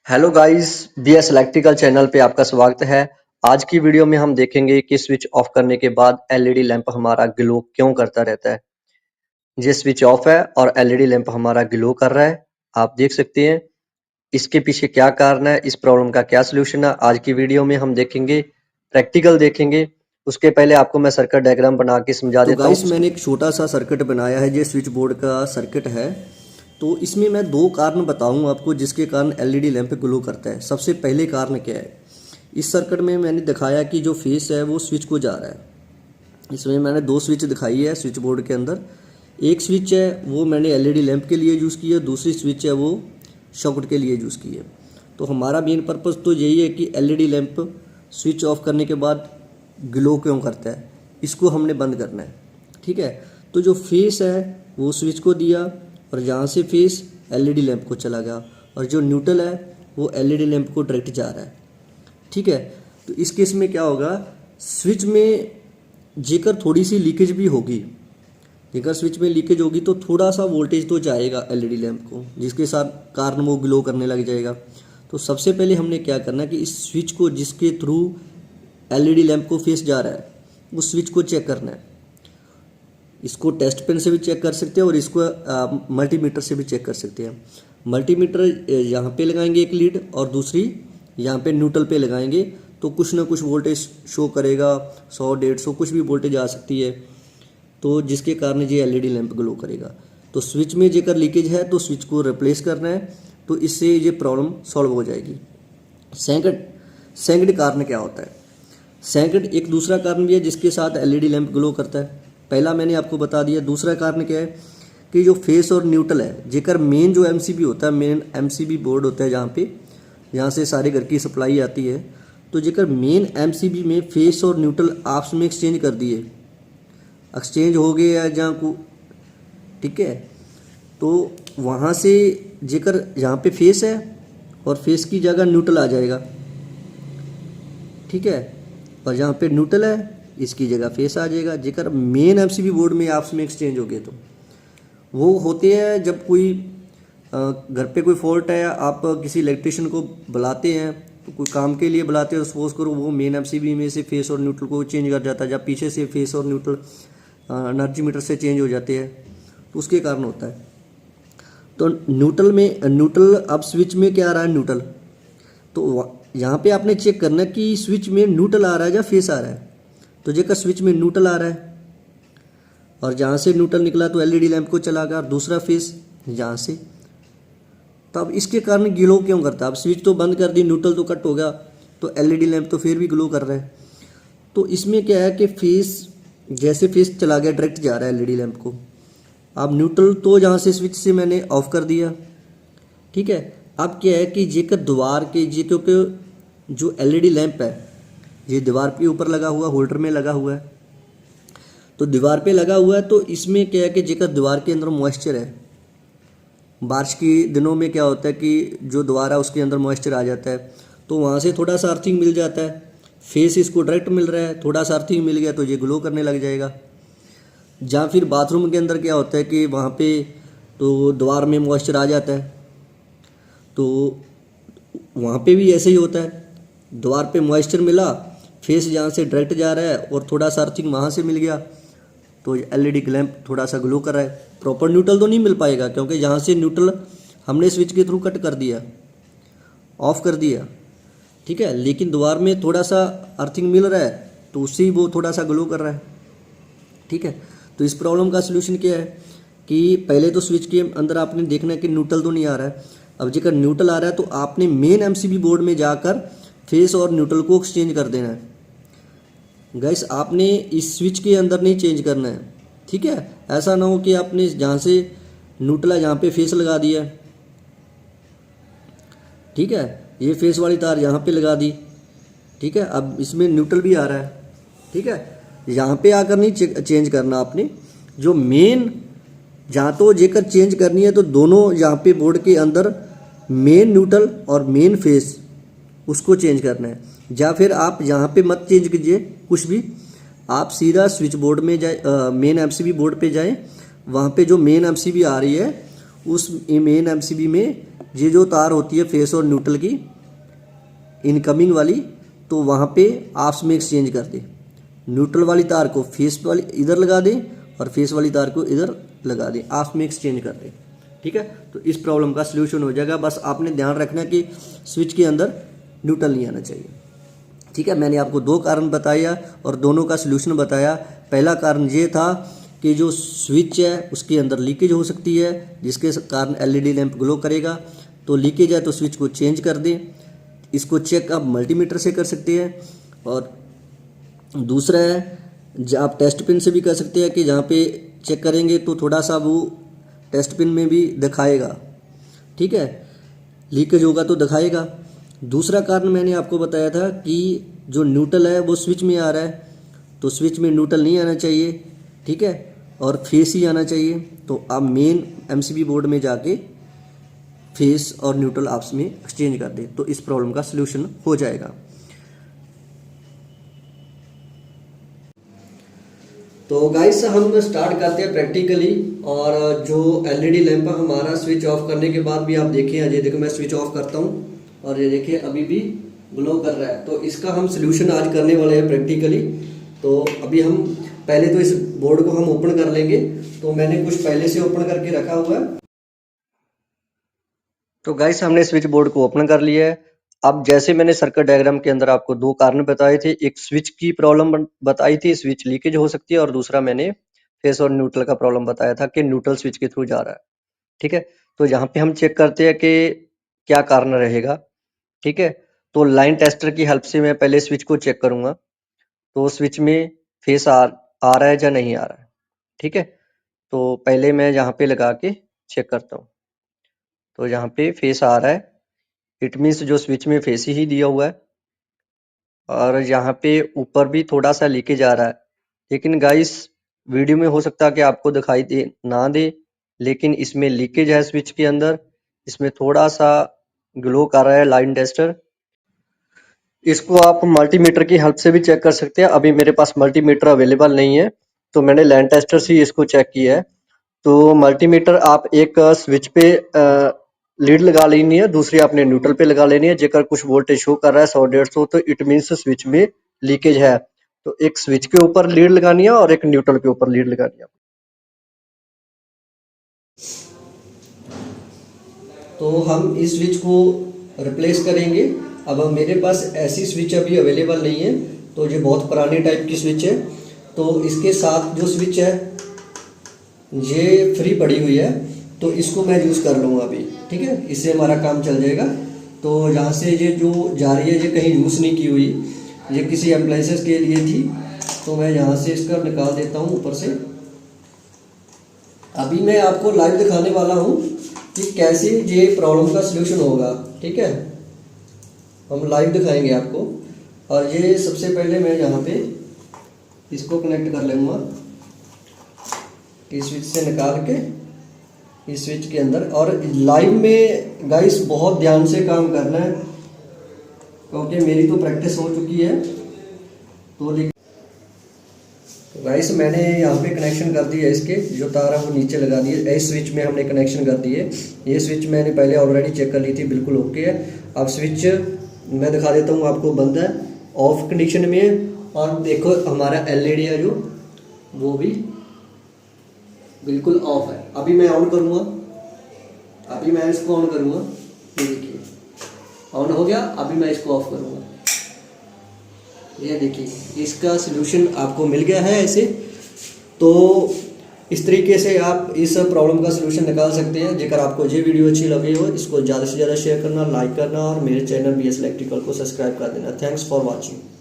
Hello guys, BS electrical channel पे आपका स्वागत है। आज की वीडियो में हम देखेंगे कि स्विच ऑफ करने के बाद एलईडी लैंप हमारा ग्लो क्यों करता रहता है। ये स्विच ऑफ है और एलईडी लैंप हमारा ग्लो कर रहा है। आप देख सकते हैं इसके पीछे क्या कारण है, इस प्रॉब्लम का क्या सलूशन है। आज की वीडियो में हम देखेंगे, प्रैक्टिकल देखेंगे। उसके पहले आपको मैं सर्किट डायग्राम बना के समझा तो देता हूँ। गाइस मैंने एक छोटा सा सर्किट बनाया है, ये स्विच बोर्ड का सर्किट है। तो इसमें मैं दो कारण बताऊं आपको जिसके कारण एलईडी लैंप ग्लो करता है। सबसे पहले कारण क्या है, इस सर्किट में मैंने दिखाया कि जो फेस है वो स्विच को जा रहा है। इसमें मैंने दो स्विच दिखाई है स्विच बोर्ड के अंदर। एक स्विच है वो मैंने एलईडी लैंप के लिए यूज़ की है, दूसरी स्विच है वो सॉकेट के लिए यूज़ की है। तो हमारा मेन पर्पज़ तो यही है कि एलईडी लैंप स्विच ऑफ करने के बाद ग्लो क्यों करता है, इसको हमने बंद करना है। ठीक है, तो जो फेस है वो स्विच को दिया और यहाँ से फेस एलईडी लैंप को चला गया, और जो न्यूट्रल है वो एलईडी लैंप को डायरेक्ट जा रहा है। ठीक है, तो इस केस में क्या होगा, स्विच में जेकर थोड़ी सी लीकेज भी होगी, जेकर स्विच में लीकेज होगी तो थोड़ा सा वोल्टेज तो जाएगा एलईडी लैंप को, जिसके साथ कारण वो ग्लो करने लग जाएगा। तो सबसे पहले हमने क्या करना है कि इस स्विच को जिसके थ्रू एलईडी लैंप को फेस जा रहा है उस स्विच को चेक करना है। इसको टेस्ट पेन से भी चेक कर सकते हैं और इसको मल्टीमीटर से भी चेक कर सकते हैं। मल्टीमीटर यहाँ पे लगाएंगे एक लीड और दूसरी यहाँ पे न्यूट्रल पे लगाएंगे, तो कुछ ना कुछ वोल्टेज शो करेगा, 100 150 कुछ भी वोल्टेज आ सकती है, तो जिसके कारण ये एलईडी लैंप ग्लो करेगा। तो स्विच में जेकर लीकेज है तो स्विच को रिप्लेस करना है, तो इससे ये प्रॉब्लम सॉल्व हो जाएगी। सेकंड सेकंड कारण क्या होता है, सेकंड एक दूसरा कारण भी है जिसके साथ एलईडी लैंप ग्लो करता है। पहला मैंने आपको बता दिया, दूसरा कारण क्या है कि जो फेस और न्यूट्रल है, जेकर मेन जो एमसीबी होता है, मेन एमसीबी बोर्ड होता है जहाँ से सारे घर की सप्लाई आती है, तो जेकर मेन एमसीबी में फेस और न्यूट्रल आपस में एक्सचेंज कर दिए, एक्सचेंज हो गए या जहाँ को, ठीक है, तो वहाँ से जेकर यहाँ पे फेस है और फेस की जगह न्यूट्रल आ जाएगा। ठीक है, और जहाँ पे न्यूट्रल है इसकी जगह फेस आ जाएगा। जेकर मेन एमसीबी बोर्ड में आपस में एक्सचेंज हो गए, तो वो होते हैं जब कोई घर पे कोई फॉल्ट है, आप किसी इलेक्ट्रिशियन को बुलाते हैं, तो कोई काम के लिए बुलाते हैं, सपोज करो वो मेन एमसीबी में से फेस और न्यूट्रल को चेंज कर जाता है, जब पीछे से फेस और न्यूट्रल एनर्जी मीटर से चेंज हो जाते हैं, तो उसके कारण होता है। तो न्यूट्रल अब स्विच में क्या आ रहा है, न्यूट्रल, तो यहाँ पे आपने चेक करना कि स्विच में न्यूट्रल आ रहा है या फेस आ रहा है। तो जेकर स्विच में न्यूट्रल आ रहा है और जहाँ से न्यूट्रल निकला तो एलईडी लैंप को चला गया, और दूसरा फेस यहाँ से, तो अब इसके कारण ग्लो क्यों करता है। अब स्विच तो बंद कर दी, न्यूट्रल तो कट हो गया, तो एलईडी लैंप तो फिर भी ग्लो कर रहा है। तो इसमें क्या है कि फेस, जैसे फेस चला गया डायरेक्ट जा रहा है एलईडी लैंप को। अब न्यूट्रल तो जहाँ से स्विच से मैंने ऑफ कर दिया, ठीक है। अब क्या है कि जेकर दीवार के जे, क्योंकि जो एलईडी लैंप है ये दीवार के ऊपर लगा हुआ, होल्डर में लगा हुआ है, तो दीवार पे लगा हुआ है, तो इसमें क्या है कि जेकर दीवार के अंदर मॉइस्चर है, बारिश के दिनों में क्या होता है कि जो दीवार है उसके अंदर मॉइस्चर आ जाता है, तो वहाँ से थोड़ा सा अर्थिंग मिल जाता है। फेस इसको डायरेक्ट मिल रहा है, थोड़ा सा अर्थिंग मिल गया तो ये ग्लो करने लग जाएगा। जहाँ फिर बाथरूम के अंदर क्या होता है कि वहाँ पे तो दीवार में मॉइस्चर आ जाता है, तो वहाँ पे भी ऐसे ही होता है, दीवार पे मॉइस्चर मिला, फेस जहाँ से डायरेक्ट जा रहा है और थोड़ा सा अर्थिंग वहाँ से मिल गया, तो एलईडी लैंप थोड़ा सा ग्लो कर रहा है। प्रॉपर न्यूट्रल तो नहीं मिल पाएगा क्योंकि यहाँ से न्यूट्रल हमने स्विच के थ्रू कट कर दिया, ऑफ कर दिया, ठीक है, लेकिन दीवार में थोड़ा सा अर्थिंग मिल रहा है तो उससे ही वो थोड़ा सा ग्लो कर रहा है। ठीक है, तो इस प्रॉब्लम का सोल्यूशन क्या है कि पहले तो स्विच के अंदर आपने देखना है कि न्यूट्रल तो नहीं आ रहा है। अब जेकर न्यूट्रल आ रहा है तो आपने मेन एमसीबी बोर्ड में जाकर फेस और न्यूट्रल को एक्सचेंज कर देना है। गैस आपने इस स्विच के अंदर नहीं चेंज करना है, ठीक है। ऐसा ना हो कि आपने जहाँ से न्यूट्रल है जहाँ पे फेस लगा दिया, ठीक है, ये फेस वाली तार यहाँ पे लगा दी, ठीक है, अब इसमें न्यूट्रल भी आ रहा है, ठीक है। यहाँ पे आकर नहीं चेंज करना आपने, जो मेन जहाँ तो जेकर चेंज करनी है तो दोनों यहाँ पे बोर्ड के अंदर मेन न्यूट्रल और मेन फेस उसको चेंज करना है। या फिर आप यहाँ पे मत चेंज कीजिए कुछ भी, आप सीधा स्विच बोर्ड में जाए, मेन एमसीबी बोर्ड पे जाएं, वहाँ पे जो मेन एमसीबी आ रही है उस मेन एमसीबी में ये जो तार होती है फेस और न्यूट्रल की इनकमिंग वाली, तो वहाँ पे आपस में एक्सचेंज कर दे। न्यूट्रल वाली तार को फेस वाली इधर लगा दें और फेस वाली तार को इधर लगा दें, आपस में एक्सचेंज कर दें। ठीक है, तो इस प्रॉब्लम का सलूशन हो जाएगा। बस आपने ध्यान रखना कि स्विच के अंदर न्यूट्रल नहीं आना चाहिए। ठीक है, मैंने आपको दो कारण बताया और दोनों का सलूशन बताया। पहला कारण ये था कि जो स्विच है उसके अंदर लीकेज हो सकती है, जिसके कारण एलईडी लैंप ग्लो करेगा। तो लीकेज है तो स्विच को चेंज कर दें। इसको चेक आप मल्टीमीटर से कर सकते हैं। और दूसरा है आप टेस्ट पिन से भी कर सकते हैं कि जहाँ पे चेक करेंगे तो थोड़ा सा वो टेस्ट पिन में भी दिखाएगा। ठीक है, लीकेज होगा तो दिखाएगा। दूसरा कारण मैंने आपको बताया था कि जो न्यूट्रल है वो स्विच में आ रहा है, तो स्विच में न्यूट्रल नहीं आना चाहिए। ठीक है, और फेस ही आना चाहिए। तो आप मेन एमसीबी बोर्ड में जाके फेस और न्यूट्रल आपस में एक्सचेंज कर दें, तो इस प्रॉब्लम का सलूशन हो जाएगा। तो गाइस हम स्टार्ट करते हैं प्रैक्टिकली। और जो एलईडी लैंप हमारा स्विच ऑफ करने के बाद भी आप देखिए, ये देखो मैं स्विच ऑफ करता हूँ और ये देखिए अभी भी ग्लो कर रहा है। तो इसका हम सलूशन आज करने वाले हैं प्रैक्टिकली। तो अभी हम पहले तो इस बोर्ड को हम ओपन कर लेंगे। तो मैंने कुछ पहले से ओपन करके रखा हुआ है। तो गाइस हमने स्विच बोर्ड को ओपन कर लिया है। अब जैसे मैंने सर्किट डायग्राम के अंदर आपको दो कारण बताए थे, एक स्विच की प्रॉब्लम बताई थी, स्विच लीकेज हो सकती है, और दूसरा मैंने फेस और न्यूट्रल का प्रॉब्लम बताया था कि न्यूट्रल स्विच के थ्रू जा रहा है। ठीक है, तो यहाँ पे हम चेक करते हैं कि क्या कारण रहेगा। ठीक है, तो लाइन टेस्टर की हेल्प से मैं पहले स्विच को चेक करूंगा, तो स्विच में फेस आ रहा है या नहीं आ रहा है। ठीक है, तो पहले मैं यहाँ पे लगा के चेक करता हूँ। तो यहाँ पे फेस आ रहा है, इट मीन्स जो स्विच में फेस ही दिया हुआ है। और यहाँ पे ऊपर भी थोड़ा सा लीकेज आ रहा है, लेकिन गाइस वीडियो में हो सकता है कि आपको दिखाई दे ना दे, लेकिन इसमें लीकेज है स्विच के अंदर। इसमें थोड़ा सा ग्लो कर रहा है लाइन टेस्टर। इसको आप मल्टीमीटर की हेल्प से भी चेक कर सकते हैं। अभी मेरे पास मल्टीमीटर अवेलेबल नहीं है, तो मैंने लाइन टेस्टर से ही इसको चेक किया है। तो मल्टीमीटर आप एक स्विच पे लीड लगा लेनी है, दूसरी आपने न्यूट्रल पे लगा लेनी है। जेकर कुछ वोल्टेज शो कर रहा है 100-150, तो इट मीन्स स्विच में लीकेज है। तो एक स्विच के ऊपर लीड लगानी है और एक न्यूट्रल के ऊपर लीड लगानी है। तो हम इस स्विच को रिप्लेस करेंगे। अब मेरे पास ऐसी स्विच अभी अवेलेबल नहीं है, तो ये बहुत पुरानी टाइप की स्विच है। तो इसके साथ जो स्विच है ये फ्री पड़ी हुई है, तो इसको मैं यूज़ कर लूँगा अभी। ठीक है, इससे हमारा काम चल जाएगा। तो यहाँ से ये जो जा रही है ये कहीं यूज़ नहीं की हुई, ये किसी एप्लायंसेस के लिए थी। तो मैं यहाँ से इसका निकाल देता हूँ ऊपर से। अभी मैं आपको लाइव दिखाने वाला हूँ कि कैसे ये प्रॉब्लम का सलूशन होगा। ठीक है, हम लाइव दिखाएंगे आपको। और ये सबसे पहले मैं यहाँ पे इसको कनेक्ट कर लूँगा, इस स्विच से निकाल के इस स्विच के अंदर। और लाइव में गाइस बहुत ध्यान से काम करना है, क्योंकि मेरी तो प्रैक्टिस हो चुकी है। तो गाइस मैंने यहाँ पे कनेक्शन कर दिया, इसके जो तार है वो नीचे लगा दिए। इस स्विच में हमने कनेक्शन कर दिए। ये स्विच मैंने पहले ऑलरेडी चेक कर ली थी, बिल्कुल ओके है। अब स्विच मैं दिखा देता हूँ आपको, बंद है, ऑफ कंडीशन में है। और देखो हमारा एलईडी है जो वो भी बिल्कुल ऑफ है। अभी मैं ऑन करूँगा, अभी मैं इसको ऑन करूँगा, ये देखिए ऑन हो गया। अभी मैं इसको ऑफ करूँगा, ये देखिए इसका सलूशन आपको मिल गया है ऐसे। तो इस तरीके से आप इस प्रॉब्लम का सलूशन निकाल सकते हैं। जेकर आपको ये वीडियो अच्छी लगी हो, इसको ज़्यादा से ज़्यादा शेयर करना, लाइक करना और मेरे चैनल BS इलेक्ट्रिकल को सब्सक्राइब कर देना। Thanks for watching.